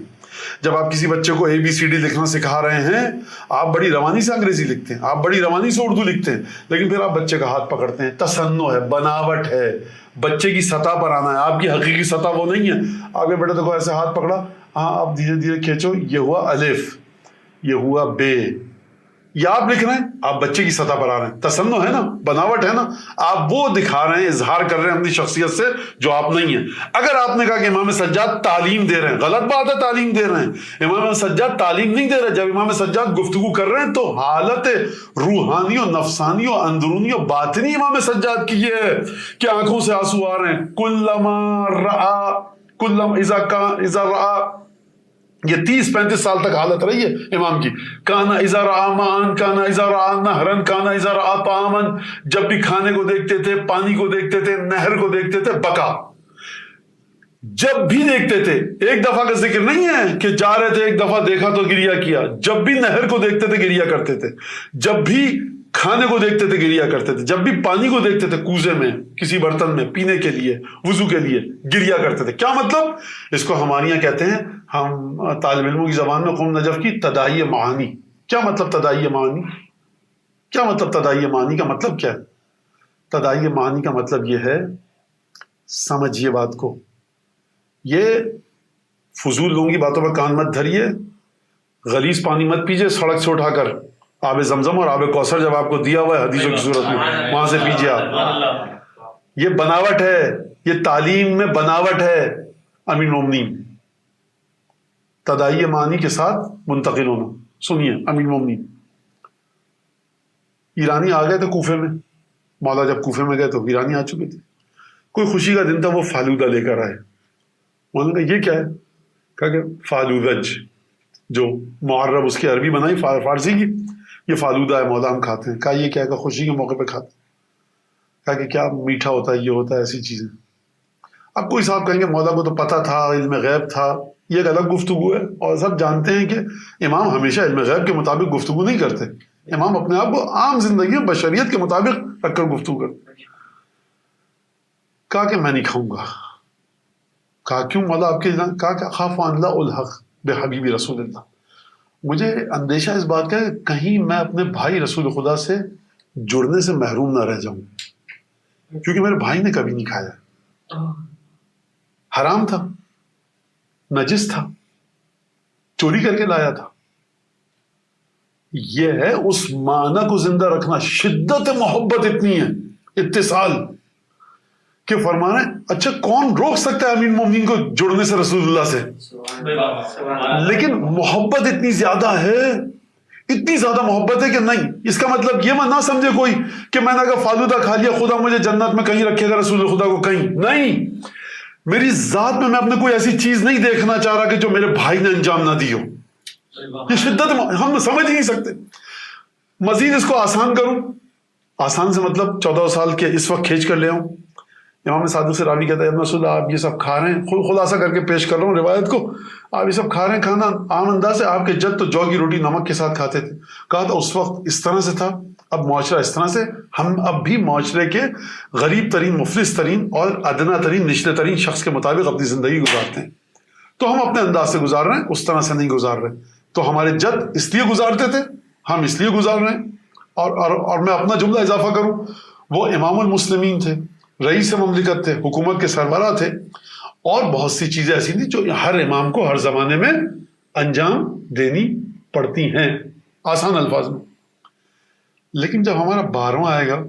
Speaker 1: جب آپ کسی بچے کو ABCD لکھنا سکھا رہے ہیں, آپ بڑی روانی سے انگریزی لکھتے ہیں, آپ بڑی روانی سے اردو لکھتے ہیں, لیکن پھر آپ بچے کا ہاتھ پکڑتے ہیں. تسنع ہے, بناوٹ ہے, بچے کی سطح پر آنا ہے. آپ کی حقیقی سطح وہ نہیں ہے. آپ کے بیٹے دیکھو ایسے ہاتھ پکڑا, ہاں آپ دھیرے دھیرے کھینچو, یہ ہوا الف, یہ ہوا بے, یہ آپ لکھ رہے ہیں, آپ بچے کی سطح پر آ رہے ہیں. تسنع ہے نا, بناوٹ ہے نا, آپ وہ دکھا رہے ہیں, اظہار کر رہے ہیں اپنی شخصیت سے جو آپ نہیں ہیں. اگر آپ نے کہا کہ امام سجاد تعلیم دے رہے ہیں, غلط بات ہے, تعلیم دے رہے ہیں. امام سجاد تعلیم نہیں دے رہے. جب امام سجاد گفتگو کر رہے ہیں تو حالت روحانی و نفسانی و اندرونی و باطنی امام سجاد کی یہ ہے کہ آنکھوں سے آنسو آ رہے ہیں. اذا رعا, یہ 30-35 سال تک حالت رہی ہے امام کی. کانا اذا رعا مان, کانا اذا رعا نہرن, کانا اذا رعا طعامن, جب بھی کھانے کو دیکھتے تھے, پانی کو دیکھتے تھے, نہر کو دیکھتے تھے, بکا. جب بھی دیکھتے تھے, ایک دفعہ کا ذکر نہیں ہے کہ جا رہے تھے ایک دفعہ دیکھا تو گریہ کیا. جب بھی نہر کو دیکھتے تھے گریہ کرتے تھے, جب بھی کھانے کو دیکھتے تھے گریا کرتے تھے، جب بھی پانی کو دیکھتے تھے کوزے میں کسی برتن میں پینے کے لیے وضو کے لیے گریا کرتے تھے۔ کیا مطلب؟ اس کو ہمارے یہاں کہتے ہیں، ہم طالب علموں کی زبان میں قم نجف کی تداعی معانی۔ کیا مطلب تداعی معانی؟ کیا مطلب تداعی معانی کا مطلب کیا ہے؟ تداعی معانی کا مطلب یہ ہے، سمجھیے بات کو، یہ فضول لوگوں کی باتوں پر کان مت دھریے، غلیظ پانی مت پیجیے سڑک سے اٹھا کر، آب زمزم اور آب کوثر جب آپ کو دیا ہوا ہے حدیثوں کی صورت میں وہاں سے پیجیے آپ۔ یہ بناوٹ ہے، یہ تعلیم میں بناوٹ ہے۔ امیر المومنین تداعی معانی کے ساتھ منتقل ہونا۔ سنیے، امیر المومنین ایرانی آ گئے تھے کوفے میں، مولا جب کوفے میں گئے تو ایرانی آ چکے تھے، کوئی خوشی کا دن تھا، وہ فالودہ لے کر آئے۔ انہوں نے کہا یہ کیا ہے؟ کہا کہ فالودج، جو معرب اس کی عربی بنائی فارسی کی، یہ فالودہ ہے مولا، ہم کھاتے ہیں۔ کہا یہ کیا ہے؟ کہ خوشی کے موقع پہ کھاتے ہیں۔ کہا کہ کیا میٹھا ہوتا ہے، یہ ہوتا ہے، ایسی چیزیں۔ اب کوئی صاحب کہیں گے مولا کو تو پتہ تھا، علم غیب تھا، یہ ایک الگ گفتگو ہے، اور سب جانتے ہیں کہ امام ہمیشہ علم غیب کے مطابق گفتگو نہیں کرتے، امام اپنے آپ کو عام زندگی میں بشریت کے مطابق رکھ کر گفتگو کرتے۔ کہا کہ میں نہیں کھاؤں گا۔ کہا کیوں مولا آپ کے جان؟ کہا کہ خاف ان لا الحق بحبیب رسول اللہ، مجھے اندیشہ اس بات کا ہے کہ کہیں میں اپنے بھائی رسول خدا سے جڑنے سے محروم نہ رہ جاؤں، کیونکہ میرے بھائی نے کبھی نہیں کھایا، حرام تھا، نجس تھا، چوری کر کے لایا تھا۔ یہ ہے اس معنی کو زندہ رکھنا، شدت محبت اتنی ہے، اتصال، کہ فرمانا ہے اچھا کون روک سکتا ہے امیر المومنین کو جڑنے سے رسول اللہ سے؟ لیکن محبت اتنی زیادہ ہے، اتنی زیادہ محبت ہے کہ نہیں، اس کا مطلب یہ نہ سمجھے کوئی کہ میں نے اگر فالودہ کھا لیا خدا مجھے جنت میں کہیں رکھے گا رسول خدا کو کہیں نہیں، میری ذات میں اپنے کوئی ایسی چیز نہیں دیکھنا چاہ رہا کہ جو میرے بھائی نے انجام نہ دی ہو۔ یہ شدت ہم سمجھ ہی نہیں سکتے۔ مزید اس کو آسان کروں، آسان سے مطلب 14 سال کے اس وقت کھینچ کر لے آؤں۔ امام صادق سے راوی کہتا ہے ابن مسعود آپ یہ سب کھا رہے ہیں، خلاصہ کر کے پیش کر رہا ہوں روایت کو، آپ یہ سب کھا رہے ہیں، کھانا عام انداز سے آپ کے جد تو جو کی روٹی نمک کے ساتھ کھاتے تھے۔ کہا تھا اس وقت اس طرح سے تھا، اب معاشرہ اس طرح سے، ہم اب بھی معاشرے کے غریب ترین، مفلس ترین اور ادنا ترین، نچلے ترین شخص کے مطابق اپنی زندگی گزارتے ہیں، تو ہم اپنے انداز سے گزار رہے ہیں، اس طرح سے نہیں گزار رہے۔ تو ہمارے جد اس لیے گزارتے تھے، ہم اس لیے گزار رہے ہیں۔ اور میں اپنا جملہ اضافہ کروں، وہ امام المسلمین تھے، رئیس مملکت تھے، حکومت کے سربراہ تھے، اور بہت سی چیزیں ایسی تھیں جو ہر امام کو ہر زمانے میں انجام دینی پڑتی ہیں، آسان الفاظ میں۔ لیکن جب ہمارا 12واں آئے گا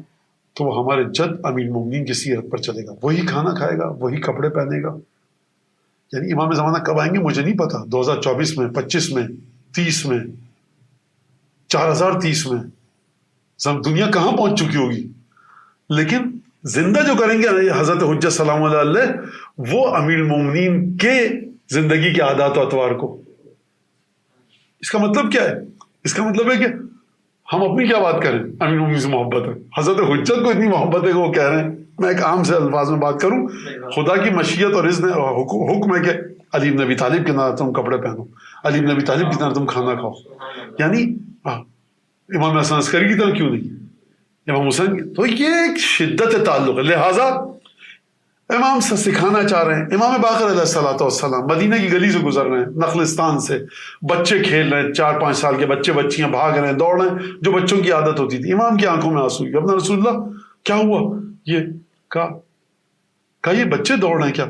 Speaker 1: تو وہ ہمارے جد امیر المومنین کی سیرت پر چلے گا، وہی کھانا کھائے گا، وہی کپڑے پہنے گا۔ یعنی امام زمانہ کب آئیں گے مجھے نہیں پتا، 2024 میں، 25 میں، 30 میں، 4030 میں، دنیا کہاں پہنچ چکی ہوگی، لیکن زندہ جو کریں گے حضرت حجت سلام اللہ علیہ، وہ امیر المومنین کے زندگی کے عادات و اطوار کو۔ اس کا مطلب کیا ہے؟ اس کا مطلب ہے کہ ہم اپنی کیا بات کریں، امیر المومنین سے محبت ہے، حضرت حجت کو اتنی محبت ہے کہ وہ کہہ رہے ہیں، میں ایک عام سے الفاظ میں بات کروں، خدا کی مشیت اور اذن حکم ہے کہ علی بن ابی طالب کی طرح تم کپڑے پہنو، علی بن ابی طالب کی طرح تم کھانا کھاؤ، یعنی امام حسن عسکری کی طرح کیوں نہیں، امام حسین۔ تو یہ ایک شدت تعلق ہے، لہٰذا امام سے سکھانا چاہ رہے ہیں۔ امام باقر علیہ الصلوۃ والسلام مدینہ کی گلی سے گزر رہے ہیں، نخلستان سے، بچے کھیل رہے ہیں، 4-5 سال کے بچے بچیاں بھاگ رہے ہیں، دوڑ رہے ہیں، جو بچوں کی عادت ہوتی تھی۔ امام کی آنکھوں میں آنسو، اپنا رسول اللہ کیا ہوا؟ یہ کہا یہ بچے دوڑ رہے ہیں کیا؟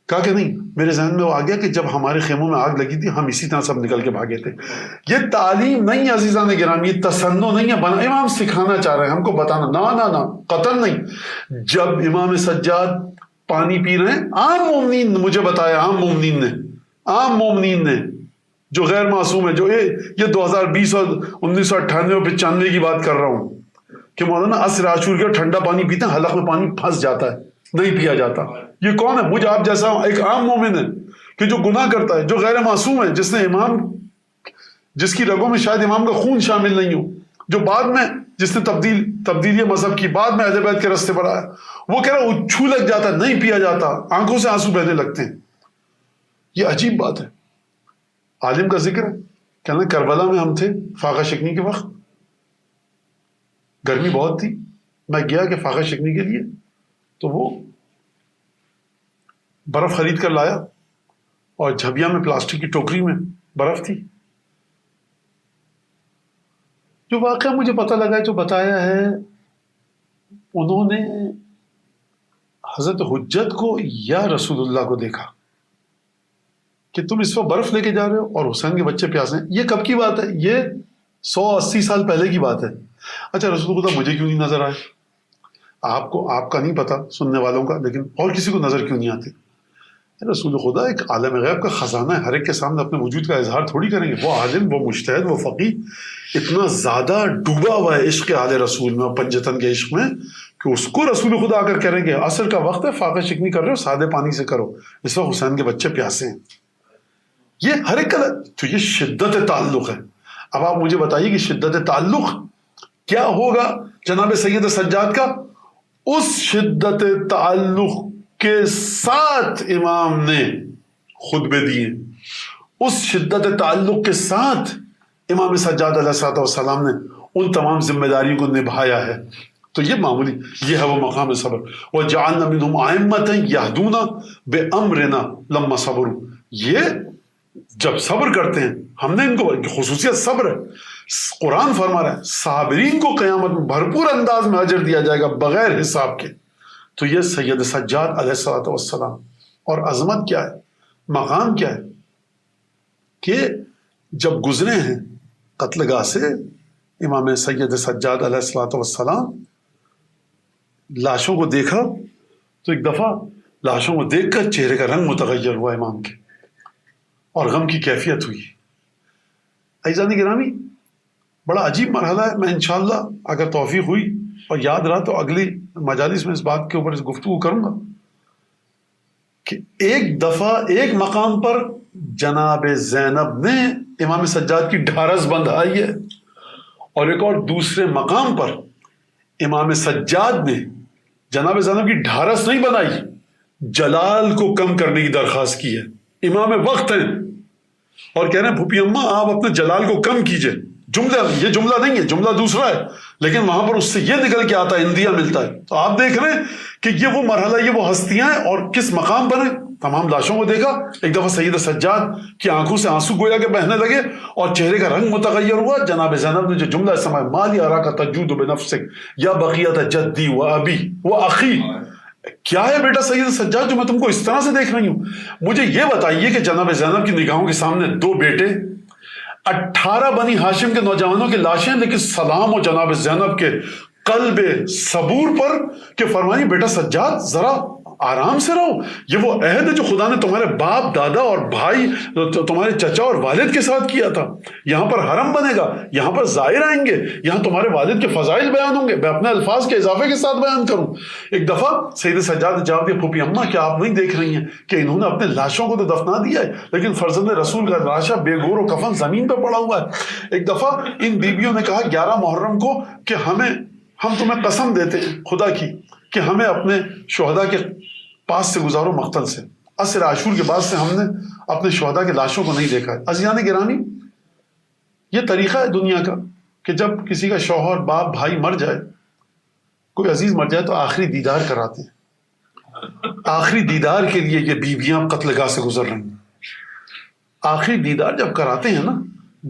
Speaker 1: کہا کہ نہیں، میرے ذہن میں وہ آ گیا کہ جب ہمارے خیموں میں آگ لگی تھی ہم اسی طرح سب نکل کے بھاگے تھے۔ یہ تعلیم نہیں ہے عزیزان گرامی، یہ تسنن نہیں ہے، بنا امام سکھانا چاہ رہے ہیں، ہم کو بتانا، نہ قطن نہیں۔ جب امام سجاد پانی پی رہے ہیں، عام مومنین، مجھے بتایا عام مومنین نے جو غیر معصوم ہے، جو یہ 2020 اور 1998 اور 95 کی بات کر رہا ہوں کہ مولانا عصر عاشور کا ٹھنڈا پانی پیتے ہیں، حلق میں پانی پھنس جاتا ہے، نہیں پیا جاتا۔ یہ کون ہے؟ مجھے آپ جیسا ایک عام مومن ہے کہ جو گناہ کرتا ہے، جو غیر معصوم ہے، جس نے امام، جس کی رگوں میں شاید امام کا خون شامل نہیں ہو، جو بعد میں، جس نے تبدیلی مذہب کی، بعد میں اہل بیت کے راستے پر آیا، وہ کہہ رہا ہے چھو لگ جاتا ہے، نہیں پیا جاتا، آنکھوں سے آنسو بہنے لگتے ہیں۔ یہ عجیب بات ہے۔ عالم کا ذکر ہے، کہنا کربلا میں ہم تھے فاقہ شکنی کے وقت، گرمی بہت تھی، میں گیا کہ فاقہ شکنی کے لیے، تو وہ برف خرید کر لایا اور جھبیا میں پلاسٹک کی ٹوکری میں برف تھی. جو واقعہ مجھے پتہ لگا، جو بتایا ہے، انہوں نے حضرت حجت کو یا رسول اللہ کو دیکھا کہ تم اس وقت برف لے کے جا رہے ہو اور حسین کے بچے پیاسے ہیں. یہ کب کی بات ہے؟ یہ 180 سال پہلے کی بات ہے. اچھا رسول خدا مجھے کیوں نہیں نظر آئے؟ آپ کا نہیں پتا، سننے والوں کا، لیکن اور کسی کو نظر کیوں نہیں آتے؟ رسول خدا ایک عالم غیب کا خزانہ ہے، ہر ایک کے سامنے اپنے وجود کا اظہار تھوڑی کریں گے. وہ عالم، وہ مجتہد، وہ فقیہ اتنا زیادہ ڈوبا ہوا ہے عشق آل رسول میں اور پنجتن کے عشق میں کہ اس کو رسول خدا آ کر کریں گے عصر کا وقت ہے، فاقہ شکنی کر رہے ہو، سادے پانی سے کرو، اس وقت حسین کے بچے پیاسے ہیں. یہ ہر ایک کا تو یہ شدت تعلق ہے. اب آپ مجھے بتائیے کہ شدت تعلق کیا ہوگا جناب سید سجاد کا؟ اس شدت تعلق کے ساتھ امام نے خطبے دیے، اس شدت تعلق کے ساتھ امام سجاد علیہ الصلوۃ والسلام نے ان تمام ذمہ داریوں کو نبھایا ہے. تو یہ معمولی، یہ ہے وہ مقام صبر. وَجَعَلْنَا مِنْهُمْ أَئِمَّةً يَهْدُونَ بِأَمْرِنَا لَمَّا صَبَرُوا. یہ جب صبر کرتے ہیں، ہم نے ان کو خصوصیت صبر ہے. قرآن فرما رہا ہے صابرین کو قیامت میں بھرپور انداز میں اجر دیا جائے گا بغیر حساب کے. تو یہ سید سجاد علیہ الصلوۃ والسلام. اور عظمت کیا ہے، مقام کیا ہے کہ جب گزرے ہیں قتل گاہ سے امام سید سجاد علیہ الصلوۃ والسلام، لاشوں کو دیکھا تو ایک دفعہ لاشوں کو دیکھ کر چہرے کا رنگ متغیر ہوا امام کے، اور غم کی کیفیت ہوئی. عزیزان گرامی، بڑا عجیب مرحلہ ہے. میں انشاءاللہ اگر توفیق ہوئی اور یاد رہا تو اگلی مجالس میں اس بات کے اوپر گفتگو کروں گا کہ ایک دفعہ ایک مقام پر جناب زینب نے امام سجاد کی ڈھارس بندھائی ہے، اور ایک اور دوسرے مقام پر امام سجاد نے جناب زینب کی ڈھارس نہیں بنائی، جلال کو کم کرنے کی درخواست کی ہے. امام وقت ہیں اور کہہ رہے ہیں پھوپھی اماں آپ اپنے جلال کو کم کیجئے. یہ جملہ نہیں ہے، جملہ دوسرا ہے، لیکن وہاں پر اس سے یہ نکل کے آتا ہے، اندیہ ملتا ہے. تو آپ دیکھ رہے ہیں کہ یہ وہ مرحلہ، یہ وہ ہستیاں ہیں، اور کس مقام پر ہیں. تمام لاشوں کو دیکھا، ایک دفعہ سید سجاد کی آنکھوں سے آنسو گویا کے بہنے لگے اور چہرے کا رنگ متغیر ہوا. جناب زینب نے جو جملہ استعمال، مالی اراک تجود بنفسک یا بقیت جدی و ابی و اخی، کیا ہے بیٹا سید سجاد جو میں تم کو اس طرح سے دیکھ رہی ہوں؟ مجھے یہ بتائیے کہ جناب زینب کی نگاہوں کے سامنے 2 بیٹے، 18 بنی ہاشم کے نوجوانوں کی لاشیں، لیکن سلام و جناب زینب کے قلب صبور پر کہ فرمائیں بیٹا سجاد ذرا آرام سے رہو. یہ وہ عہد ہے جو خدا نے تمہارے باپ، دادا اور بھائی، تمہارے چچا اور والد کے ساتھ کیا تھا. یہاں پر حرم بنے گا، یہاں پر زائر آئیں گے، یہاں تمہارے والد کے فضائل بیان ہوں گے. میں اپنے الفاظ کے اضافے کے ساتھ بیان کروں. ایک دفعہ سید سجاد نے جواب دیا پھوپھی اماں کیا آپ نہیں دیکھ رہی ہیں کہ انہوں نے اپنے لاشوں کو تو دفنا دیا ہے، لیکن فرزند رسول کا لاشا بے گور و کفن زمین پہ پڑا ہوا ہے. ایک دفعہ ان بیویوں نے کہا 11 محرم کو کہ ہم تمہیں قسم دیتے ہیں خدا کی کہ ہمیں اپنے شہداء کے پاس سے گزارو مقتل سے. عصر عاشور کے بعد سے ہم نے اپنے شہداء کے لاشوں کو نہیں دیکھا ہے. عزیزان گرامی، یہ طریقہ ہے دنیا کا کہ جب کسی کا شوہر، باپ، بھائی مر جائے، کوئی عزیز مر جائے تو آخری دیدار کراتے ہیں. آخری دیدار کے لیے یہ بیویاں قتل گاہ سے گزر رہی ہیں. آخری دیدار جب کراتے ہیں نا،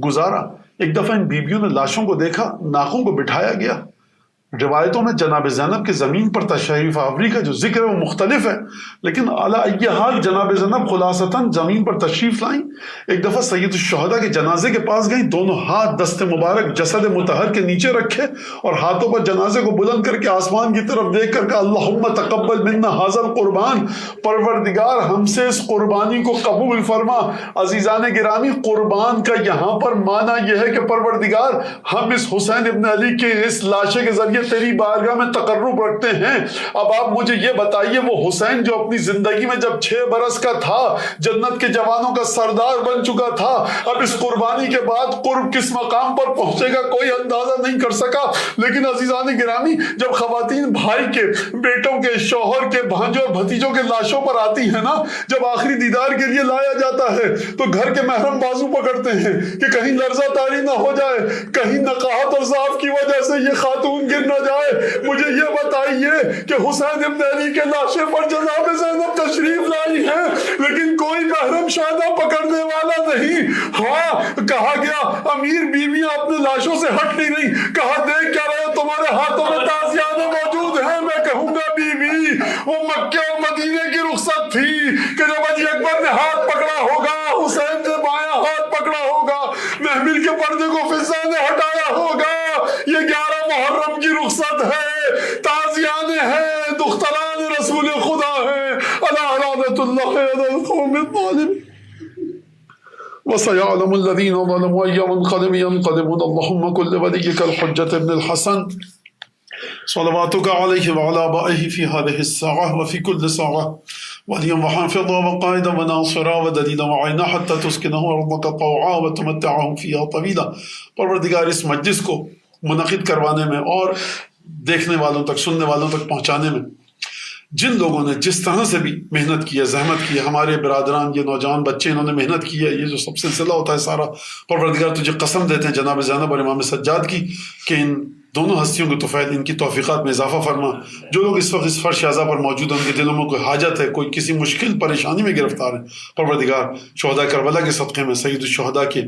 Speaker 1: گزارا. ایک دفعہ ان بیویوں نے لاشوں کو دیکھا، ناخوں کو بٹھایا گیا. روایتوں میں جناب زینب کے زمین پر تشریف آوری کا جو ذکر ہے وہ مختلف ہے، لیکن اعلیٰ ای حال جناب زینب خلاصتاً زمین پر تشریف لائیں. ایک دفعہ سید الشہداء کے جنازے کے پاس گئیں، دونوں ہاتھ دست مبارک جسد مطہر کے نیچے رکھے اور ہاتھوں پر جنازے کو بلند کر کے آسمان کی طرف دیکھ کر کہا اللہم تقبل منا ھذا القربان، پروردگار ہم سے اس قربانی کو قبول فرما. عزیزان گرامی، قربان کا یہاں پر معنی یہ ہے کہ پروردگار ہم اس حسین ابن علی کے اس لاشے کے ذریعے تیری بارگاہ میں تقرب رکھتے ہیں. اب آپ مجھے یہ بتائیے وہ حسین جو اپنی زندگی میں جب 6 برس کا تھا جنت کے جوانوں کا سردار بن چکا تھا، اب اس قربانی کے بعد قرب کس مقام پر پہنچے گا کوئی اندازہ نہیں کر سکا. لیکن عزیزان گرامی، جب خواتین بھائی کے، بیٹوں کے، شوہر کے، بھانجوں اور بھتیجوں کے لاشوں پر آتی ہیں نا، جب آخری دیدار کے لیے لایا جاتا ہے تو گھر کے محرم بازو پکڑتے ہیں کہ کہیں لرزہ طاری نہ ہو جائے، کہیں نقاہت اور ضعف کی وجہ سے یہ خاتون گر نہ جائے. مجھے یہ بتائیے کہ حسین ابن علی کے لاشے پر جناب زینب تشریف لائی ہے لیکن کوئی محرم شادہ پکڑنے والا نہیں. ہاں کہا گیا امیر بیویاں اپنے لاشوں سے ہٹ نہیں رہی. کہا دیکھ کیا رہے ہو, تمہارے ہاتھوں میں تعزیانے موجود ہیں. میں کہوں گا بیوی وہ مکے اور مدینے کی رخصت تھی کہ جب علی اکبر نے ہاتھ پکڑا ہوگا, حسین نے بایاں ہاتھ پکڑا ہوگا, محمل کے پردے کو فضا نے ہٹایا ہوگا. یہ 11 محرم کی رخصت ہے, تعزیانے ہیں, دختران رسول خدا ہیں. الا لعنت اللہ علی القوم الظالمین. وسيعلم الذين ظلموا أي منقلب ينقلبون. اللهم كن لوليك الحجة ابن الحسن صلواتك عليه وعلى آبائه في هذه الساعة وفي كل ساعة وليا وحافظا وقائدا وناصرا ودليلا وعينا حتى تسكنه أرضك طوعا وتمتعهم فيها طويلا. پروردگار اس مجلس کو منعقد کروانے میں اور دیکھنے والوں تک, سننے والوں تک پہنچانے میں جن لوگوں نے جس طرح سے بھی محنت کی ہے, زحمت کی ہے, ہمارے برادران, یہ نوجوان بچے انہوں نے محنت کی ہے, یہ جو سب سلسلہ ہوتا ہے سارا, پروردگار تجھے قسم دیتے ہیں جناب زینب اور امام سجاد کی کہ ان دونوں ہستیوں کے طفیل ان کی توفیقات میں اضافہ فرما. جو لوگ اس وقت اس فرش اعضاء پر موجود ہیں ان کے دلوں میں کوئی حاجت ہے, کوئی کسی مشکل پریشانی میں گرفتار ہے, پروردگار شہداء کربلا کے صدقے میں, سید الشہداء کے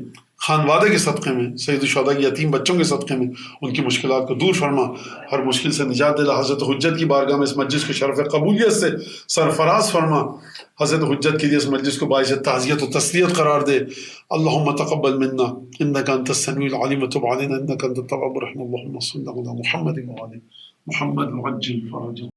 Speaker 1: خانوادے کے صدقے میں, سید الشہداء کے یتیم بچوں کے صدقے میں ان کی مشکلات کو دور فرما, ہر مشکل سے نجات دلا. حضرت حجت کی بارگاہ میں اس مجلس کو شرف قبولیت سے سرفراز فرما. حضرت حجت کے لیے اس مجلس کو باعث تعزیت و تسلیت قرار دے. اللهم تقبل منا انك انت السميع العليم وتب علينا انك انت التواب الرحيم. اللهم صل على محمد وعلى محمد وعجل فرجه.